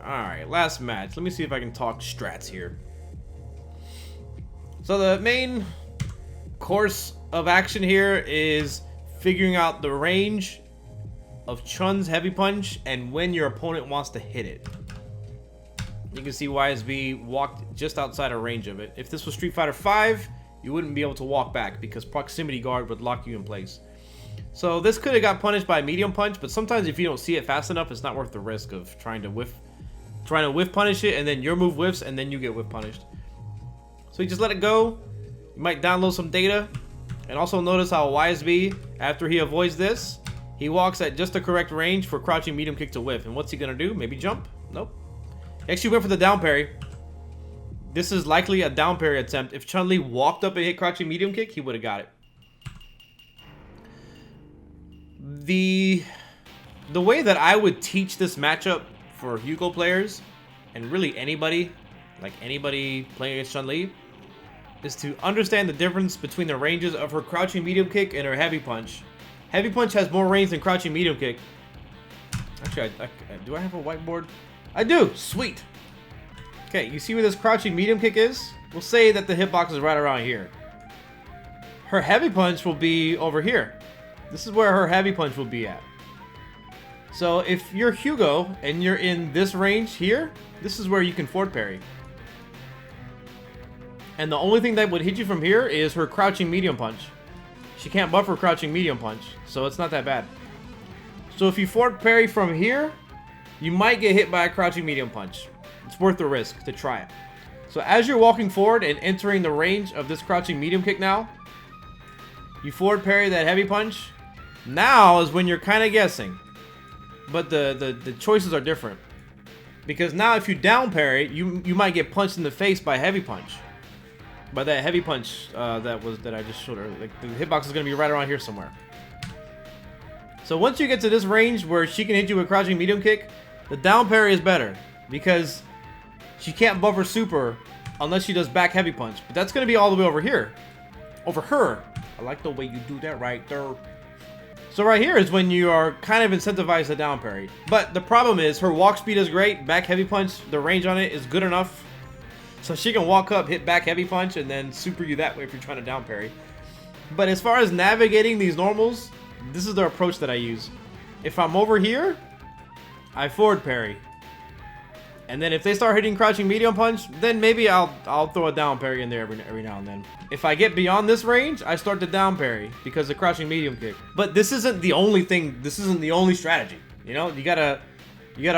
Alright, last match. Let me see if I can talk strats here. So the main course of action here is figuring out the range of Chun's heavy punch and when your opponent wants to hit it. You can see YSB walked just outside of range of it. If this was Street Fighter V, you wouldn't be able to walk back because proximity guard would lock you in place. So this could have got punished by medium punch, but sometimes if you don't see it fast enough, it's not worth the risk of trying to whiff punish it, and then your move whiffs, and then you get whiff punished. So you just let it go. You might download some data, and also notice how YSB, after he avoids this, he walks at just the correct range for crouching medium kick to whiff. And what's he gonna do? Maybe jump? Nope. He actually went for the down parry. This is likely a down parry attempt. If Chun-Li walked up and hit crouching medium kick, he would have got it. The way that I would teach this matchup for Hugo players, and really anybody, like anybody playing against Chun-Li, is to understand the difference between the ranges of her crouching medium kick and her heavy punch. Heavy punch has more range than crouching medium kick. Actually, do I have a whiteboard? I do! Sweet! Okay, you see where this crouching medium kick is? We'll say that the hitbox is right around here. Her heavy punch will be over here. This is where her heavy punch will be at. So if you're Hugo and you're in this range here, this is where you can forward parry. And the only thing that would hit you from here is her crouching medium punch. She can't buffer crouching medium punch, so it's not that bad. So if you forward parry from here, you might get hit by a crouching medium punch. It's worth the risk to try it. So as you're walking forward and entering the range of this crouching medium kick now, you forward parry that heavy punch. Now is when you're kind of guessing. But the choices are different. Because now if you down parry, you might get punched in the face by heavy punch. By that heavy punch that I just showed earlier. Like the hitbox is going to be right around here somewhere. So once you get to this range where she can hit you with crouching medium kick, the down parry is better. Because she can't buffer super unless she does back heavy punch. But that's going to be all the way over here. Over her. I like the way you do that right there. So right here is when you are kind of incentivized to down parry. But the problem is her walk speed is great. Back heavy punch, the range on it is good enough. So she can walk up, hit back heavy punch, and then super you that way if you're trying to down parry. But as far as navigating these normals, this is the approach that I use. If I'm over here, I forward parry. And then if they start hitting crouching medium punch, then maybe I'll throw a down parry in there every now and then. If I get beyond this range, I start to down parry because of crouching medium kick. But this isn't the only thing. This isn't the only strategy. You know, you gotta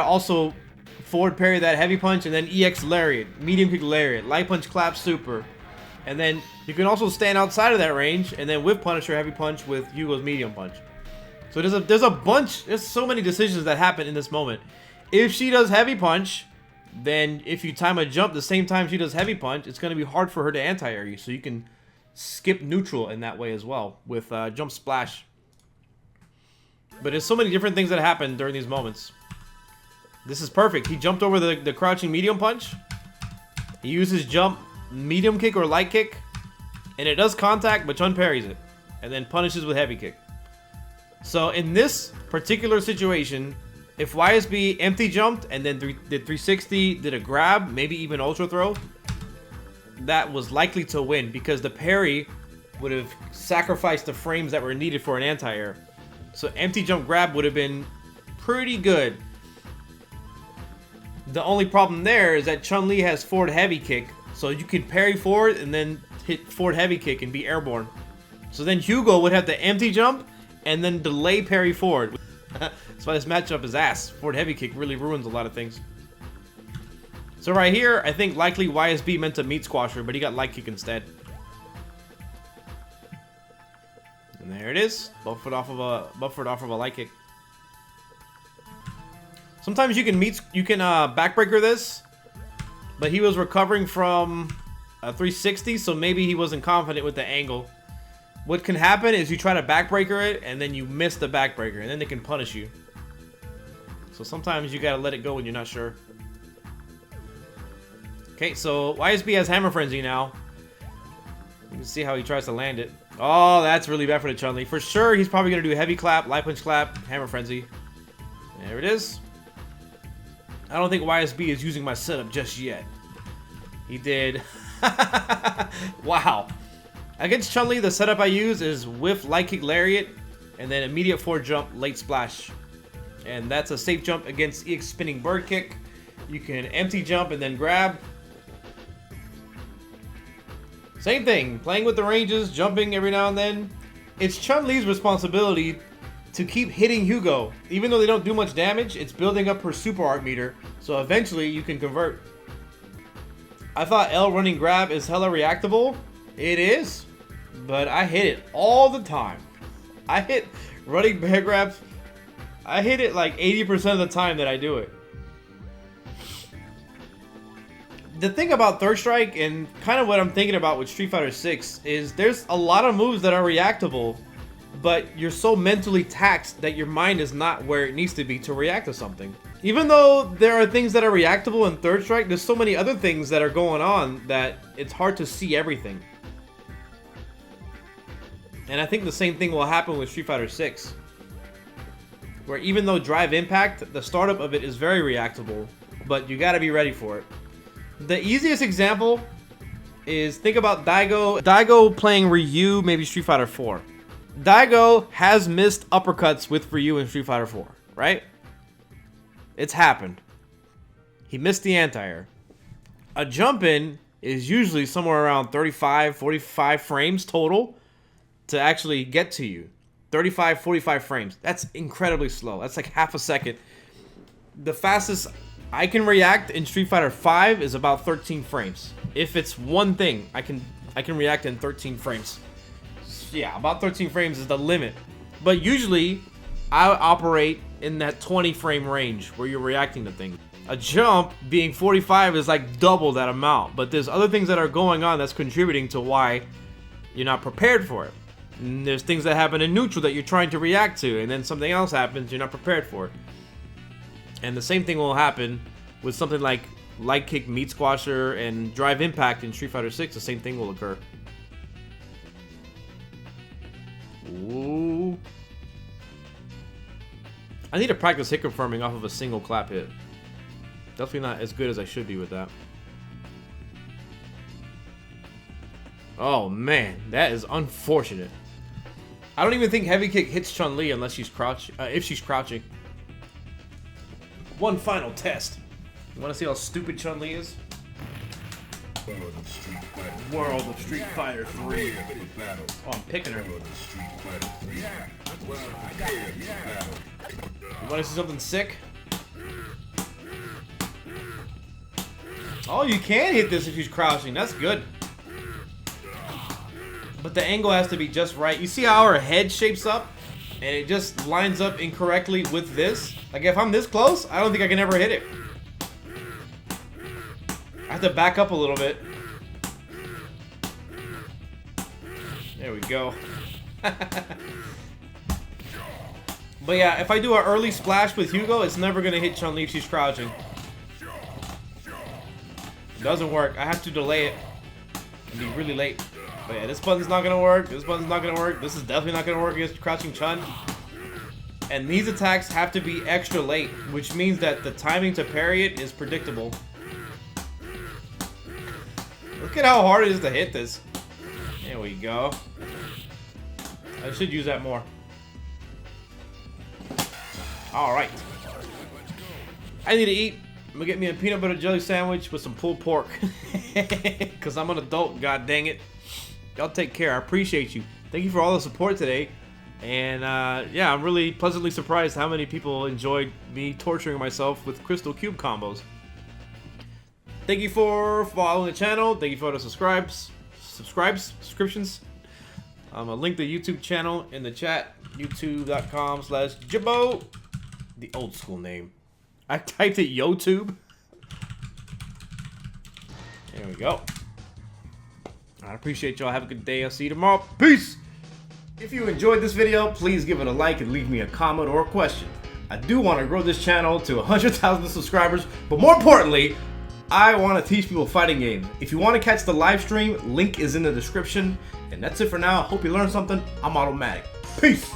also forward parry that heavy punch and then EX lariat, medium kick lariat, light punch clap super. And then you can also stand outside of that range and then whip punish her heavy punch with Hugo's medium punch. So there's so many decisions that happen in this moment. If she does heavy punch, then if you time a jump the same time she does heavy punch, it's going to be hard for her to anti-air you. So you can skip neutral in that way as well with jump splash. But there's so many different things that happen during these moments. This is perfect. He jumped over the crouching medium punch. He uses jump medium kick or light kick. And it does contact, but Chun parries it. And then punishes with heavy kick. So in this particular situation, if YSB empty jumped and then did 360, did a grab, maybe even ultra throw, that was likely to win because the parry would have sacrificed the frames that were needed for an anti-air. So empty jump grab would have been pretty good. The only problem there is that Chun-Li has forward heavy kick, so you can parry forward and then hit forward heavy kick and be airborne. So then Hugo would have to empty jump and then delay parry forward. That's why this matchup is ass. Forward heavy kick really ruins a lot of things. So right here, I think likely YSB meant to meat squash her, but he got light kick instead. And there it is, buffered off of a light kick. Sometimes you can backbreaker this, but he was recovering from a 360, so maybe he wasn't confident with the angle. What can happen is you try to backbreaker it, and then you miss the backbreaker, and then they can punish you. So sometimes you gotta let it go when you're not sure. Okay, so YSB has Hammer Frenzy now. You can see how he tries to land it. Oh, that's really bad for the Chun-Li. For sure, he's probably gonna do heavy clap, light punch clap, Hammer Frenzy. There it is. I don't think YSB is using my setup just yet. He did. Wow. Against Chun-Li, the setup I use is whiff, light kick, lariat, and then immediate forward jump, late splash. And that's a safe jump against EX spinning bird kick. You can empty jump and then grab. Same thing, playing with the ranges, jumping every now and then. It's Chun-Li's responsibility to keep hitting Hugo. Even though they don't do much damage, it's building up her super art meter, so eventually you can convert. I thought L running grab is hella reactable. It is, but I hit it all the time. I hit running bear grabs. I hit it like 80% of the time that I do it. The thing about Third Strike, and kind of what I'm thinking about with Street Fighter 6, is there's a lot of moves that are reactable, but you're so mentally taxed that your mind is not where it needs to be to react to something. Even though there are things that are reactable in Third Strike, there's so many other things that are going on that it's hard to see everything. And I think the same thing will happen with Street Fighter 6. Where even though Drive Impact, the startup of it is very reactable, but you gotta be ready for it. The easiest example is, think about Daigo. Daigo playing Ryu, maybe Street Fighter 4. Daigo has missed uppercuts with Ryu in Street Fighter 4, right? It's happened. He missed the anti-air. A jump in is usually somewhere around 35, 45 frames total to actually get to you. 35, 45 frames. That's incredibly slow. That's like half a second. The fastest I can react in Street Fighter 5 is about 13 frames. If it's one thing, I can react in 13 frames. Yeah, about 13 frames is the limit. But usually, I operate in that 20 frame range where you're reacting to things. A jump being 45 is like double that amount. But there's other things that are going on that's contributing to why you're not prepared for it. And there's things that happen in neutral that you're trying to react to, and then something else happens, you're not prepared for it. And the same thing will happen with something like Light Kick, Meat Squasher, and Drive Impact in Street Fighter 6. The same thing will occur. Ooh. I need to practice hit confirming off of a single clap hit. Definitely not as good as I should be with that. Oh man, that is unfortunate. I don't even think heavy kick hits Chun-Li unless she's if she's crouching. One final test. You want to see how stupid Chun-Li is? World of Street Fighter 3. Oh, I'm picking her. You want to see something sick? Oh, you can hit this if she's crouching. That's good. But the angle has to be just right. You see how her head shapes up? And it just lines up incorrectly with this? Like, if I'm this close, I don't think I can ever hit it. I have to back up a little bit. There we go. But yeah, if I do an early splash with Hugo, it's never going to hit Chun-Li if she's crouching. It doesn't work. I have to delay it and be really late. But yeah, this button's not gonna work. This button's not gonna work. This is definitely not gonna work against crouching Chun. And these attacks have to be extra late, which means that the timing to parry it is predictable. Look at how hard it is to hit this. There we go. I should use that more. Alright. I need to eat. I'm gonna get me a peanut butter jelly sandwich with some pulled pork. Because I'm an adult, god dang it. Y'all take care. I appreciate you. Thank you for all the support today. And yeah, I'm really pleasantly surprised how many people enjoyed me torturing myself with crystal cube combos. Thank you for following the channel. Thank you for the subscriptions. I'll link the YouTube channel in the chat. youtube.com/Jibbo. The old school name. I typed it YouTube. There we go. I appreciate y'all. Have a good day. I'll see you tomorrow. Peace! If you enjoyed this video, please give it a like and leave me a comment or a question. I do want to grow this channel to 100,000 subscribers, but more importantly, I want to teach people fighting games. If you want to catch the live stream, link is in the description. And that's it for now. Hope you learned something. I'm Automatic. Peace!